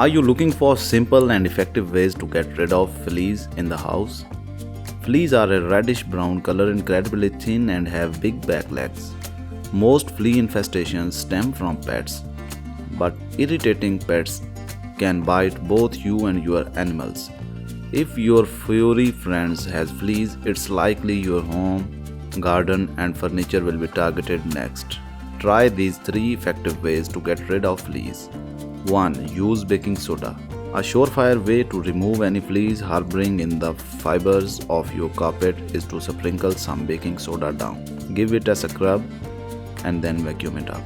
Are you looking for simple and effective ways to get rid of fleas in the house? Fleas are a reddish brown color, incredibly thin, and have big back legs. Most flea infestations stem from pets, but irritating pets can bite both you and your animals. If your furry friends has fleas, it's likely your home, garden, and furniture will be targeted next. Try these 3 effective ways to get rid of fleas. 1. Use baking soda. A surefire way to remove any fleas harboring in the fibers of your carpet is to sprinkle some baking soda down. Give it a scrub and then vacuum it up.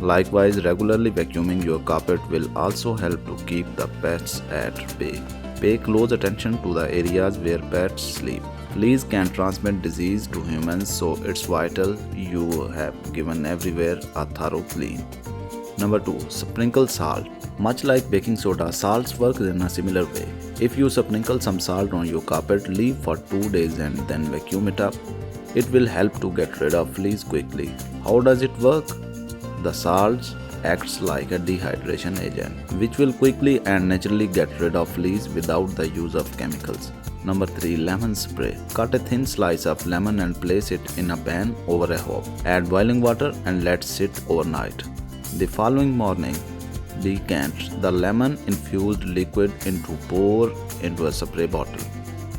Likewise, regularly vacuuming your carpet will also help to keep the pests at bay. Pay close attention to the areas where pets sleep. Fleas can transmit disease to humans, so it's vital you have given everywhere a thorough clean. Number 2. Sprinkle salt. Much like baking soda, salt works in a similar way. If you sprinkle some salt on your carpet, leave for 2 days and then vacuum it up, it will help to get rid of fleas quickly. How does it work? The salt acts like a dehydration agent, which will quickly and naturally get rid of fleas without the use of chemicals. Number 3. Lemon spray. Cut a thin slice of lemon and place it in a pan over a hob. Add boiling water and let sit overnight. The following morning, decant the lemon-infused liquid pour into a spray bottle.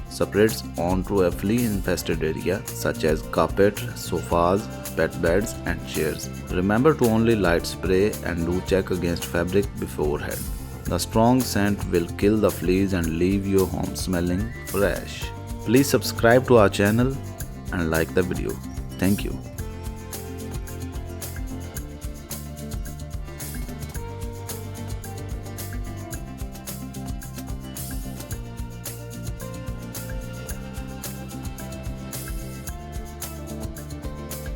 Spray it onto a flea-infested area such as carpet, sofas, pet beds, and chairs. Remember to only light spray and do check against fabric beforehand. The strong scent will kill the fleas and leave your home smelling fresh. Please subscribe to our channel and like the video. Thank you.